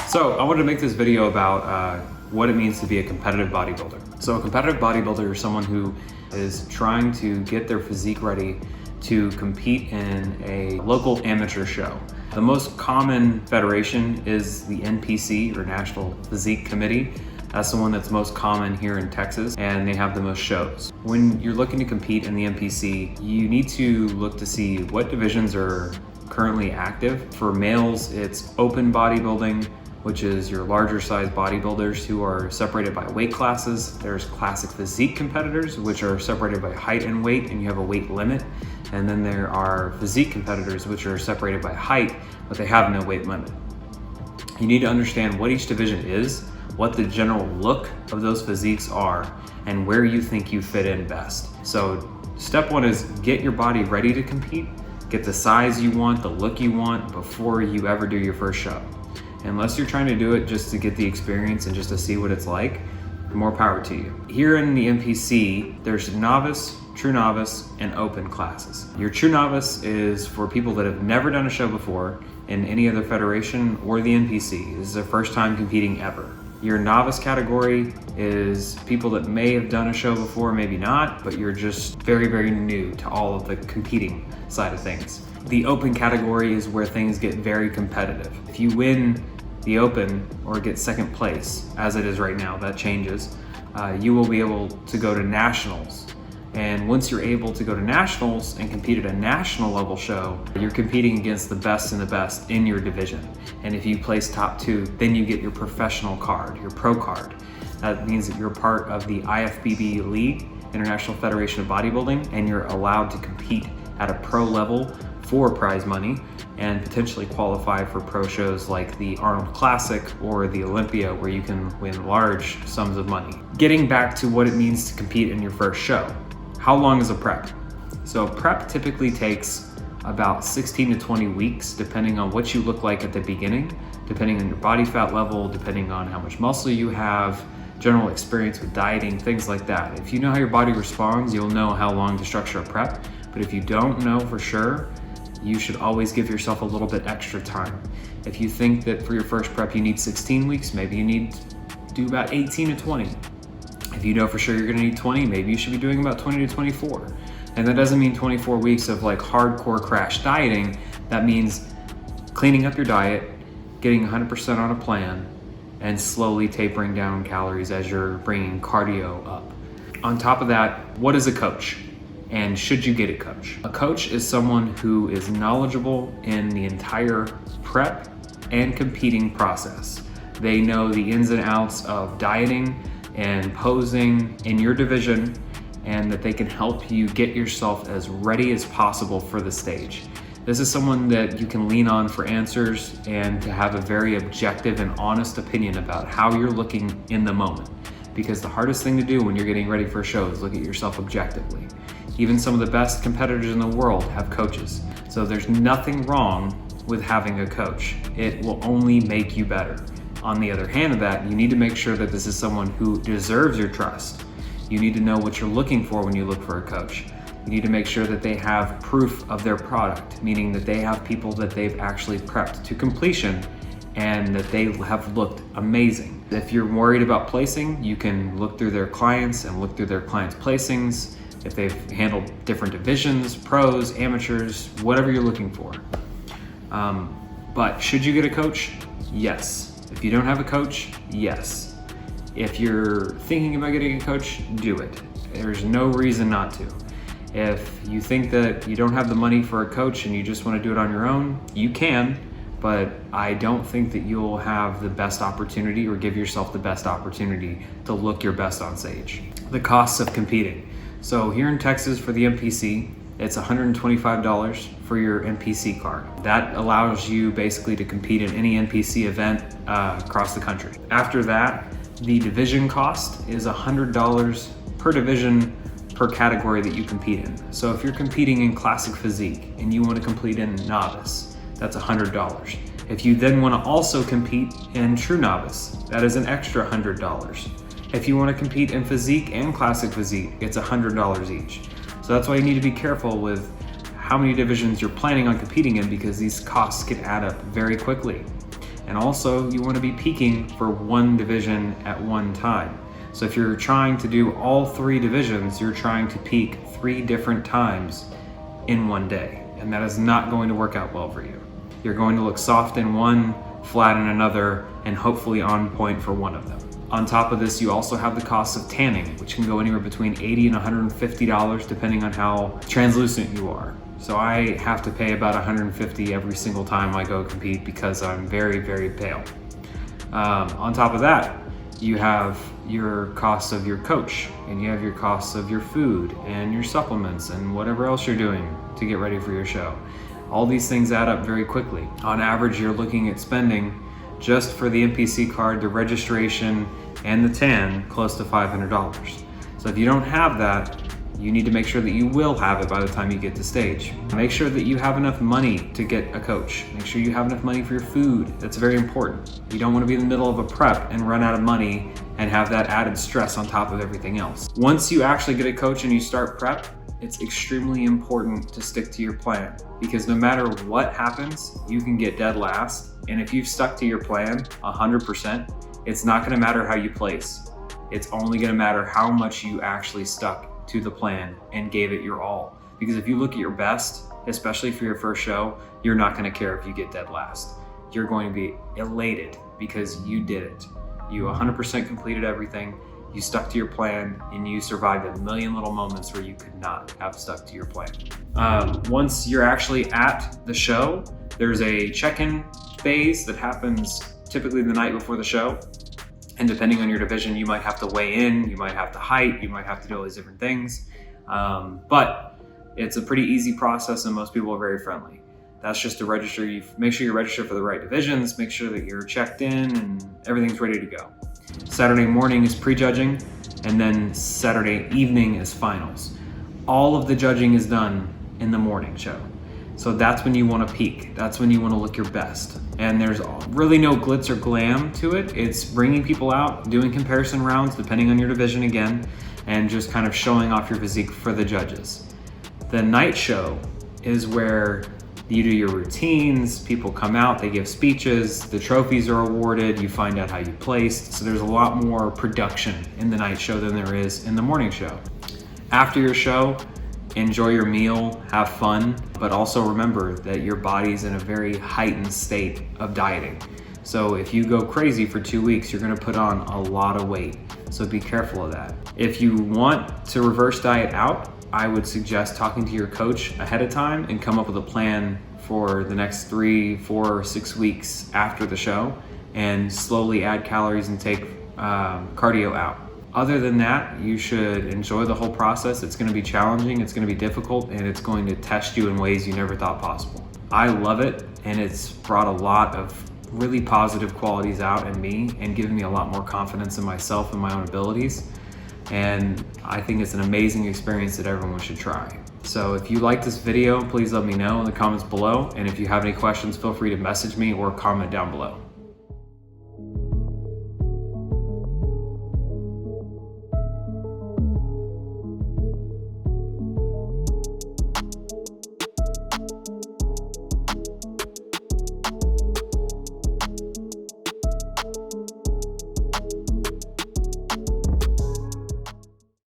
So I wanted to make this video about what it means to be a competitive bodybuilder. So a competitive bodybuilder is someone who is trying to get their physique ready to compete in a local amateur show. The most common federation is the NPC, or National Physique Committee. That's the one that's most common here in Texas, and they have the most shows. When you're looking to compete in the NPC, you need to look to see what divisions are currently active. For males, it's open bodybuilding, which is your larger size bodybuilders who are separated by weight classes. There's classic physique competitors, which are separated by height and weight, and you have a weight limit. And then there are physique competitors, which are separated by height, but they have no weight limit. You need to understand what each division is, what the general look of those physiques are, and where you think you fit in best. So step one is get your body ready to compete, get the size you want, the look you want before you ever do your first show. Unless you're trying to do it just to get the experience and just to see what it's like, more power to you. Here in the NPC, there's novice, true novice, and open classes. Your true novice is for people that have never done a show before in any other federation or the NPC. This is their first time competing ever. Your novice category is people that may have done a show before, maybe not, but you're just very, very new to all of the competing side of things. The open category is where things get very competitive. If you win the open or get second place, as it is right now, that changes, you will be able to go to nationals. And once you're able to go to nationals and compete at a national level show, you're competing against the best and the best in your division. And if you place top 2, then you get your professional card, your pro card. That means that you're part of the IFBB League, International Federation of Bodybuilding, and you're allowed to compete at a pro level for prize money and potentially qualify for pro shows like the Arnold Classic or the Olympia, where you can win large sums of money. Getting back to what it means to compete in your first show. How long is a prep? So prep typically takes about 16 to 20 weeks, depending on what you look like at the beginning, depending on your body fat level, depending on how much muscle you have, general experience with dieting, things like that. If you know how your body responds, you'll know how long to structure a prep. But if you don't know for sure, you should always give yourself a little bit extra time. If you think that for your first prep you need 16 weeks, maybe you need to do about 18 to 20. If you know for sure you're gonna need 20, maybe you should be doing about 20 to 24. And that doesn't mean 24 weeks of like hardcore crash dieting. That means cleaning up your diet, getting 100% on a plan, and slowly tapering down calories as you're bringing cardio up. On top of that, what is a coach? And should you get a coach? A coach is someone who is knowledgeable in the entire prep and competing process. They know the ins and outs of dieting and posing in your division, and that they can help you get yourself as ready as possible for the stage. This is someone that you can lean on for answers and to have a very objective and honest opinion about how you're looking in the moment. Because the hardest thing to do when you're getting ready for a show is look at yourself objectively. Even some of the best competitors in the world have coaches. So there's nothing wrong with having a coach. It will only make you better. On the other hand of that, you need to make sure that this is someone who deserves your trust. You need to know what you're looking for when you look for a coach. You need to make sure that they have proof of their product, meaning that they have people that they've actually prepped to completion and that they have looked amazing. If you're worried about placing, you can look through their clients and look through their clients' placings, if they've handled different divisions, pros, amateurs, whatever you're looking for. But should you get a coach? Yes. If you don't have a coach, yes. If you're thinking about getting a coach, do it. There's no reason not to. If you think that you don't have the money for a coach and you just want to do it on your own, you can, but I don't think that you'll have the best opportunity or give yourself the best opportunity to look your best on stage. The costs of competing. So here in Texas for the NPC, it's $125 for your NPC card. That allows you basically to compete in any NPC event across the country. After that, the division cost is $100 per division per category that you compete in. So if you're competing in classic physique and you want to compete in novice, that's $100. If you then want to also compete in true novice, that is an extra $100. If you want to compete in physique and classic physique, it's $100 each. So that's why you need to be careful with how many divisions you're planning on competing in, because these costs can add up very quickly. And also you want to be peaking for one division at one time. So if you're trying to do all 3 divisions, you're trying to peak 3 different times in one day. And that is not going to work out well for you. You're going to look soft in one, flat in another, and hopefully on point for one of them. On top of this, you also have the cost of tanning, which can go anywhere between $80 and $150 depending on how translucent you are. So I have to pay about $150 every single time I go compete because I'm very, very pale. On top of that, you have your costs of your coach, and you have your costs of your food and your supplements and whatever else you're doing to get ready for your show. All these things add up very quickly. On average, you're looking at spending just for the NPC card, the registration, and the tan, close to $500. So if you don't have that, you need to make sure that you will have it by the time you get to stage. Make sure that you have enough money to get a coach. Make sure you have enough money for your food. That's very important. You don't want to be in the middle of a prep and run out of money and have that added stress on top of everything else. Once you actually get a coach and you start prep, it's extremely important to stick to your plan, because no matter what happens, you can get dead last. And if you've stuck to your plan 100%, it's not going to matter how you place. It's only going to matter how much you actually stuck to the plan and gave it your all. Because if you look at your best, especially for your first show, you're not going to care if you get dead last. You're going to be elated because you did it. You 100% completed everything. You stuck to your plan, and you survived a million little moments where you could not have stuck to your plan. Once you're actually at the show, there's a check-in phase that happens typically the night before the show. And depending on your division, you might have to weigh in, you might have to height, you might have to do all these different things. But it's a pretty easy process, and most people are very friendly. That's just to register. You make sure you register for the right divisions, make sure that you're checked in and everything's ready to go. Saturday morning is pre-judging, and then Saturday evening is finals. All of the judging is done in the morning show. So that's when you want to peak. That's when you want to look your best. And there's really no glitz or glam to it. It's bringing people out, doing comparison rounds depending on your division again, and just kind of showing off your physique for the judges. The night show is where you do your routines, people come out, they give speeches, the trophies are awarded, you find out how you placed. So there's a lot more production in the night show than there is in the morning show. After your show, enjoy your meal, have fun, but also remember that your body's in a very heightened state of dieting. So if you go crazy for 2 weeks, you're gonna put on a lot of weight. So be careful of that. If you want to reverse diet out, I would suggest talking to your coach ahead of time and come up with a plan for the next 3, 4, 6 weeks after the show, and slowly add calories and take cardio out. Other than that, you should enjoy the whole process. It's going to be challenging, it's going to be difficult, and it's going to test you in ways you never thought possible. I love it, and it's brought a lot of really positive qualities out in me and given me a lot more confidence in myself and my own abilities. And I think it's an amazing experience that everyone should try. So if you like this video, please let me know in the comments below. And if you have any questions, feel free to message me or comment down below.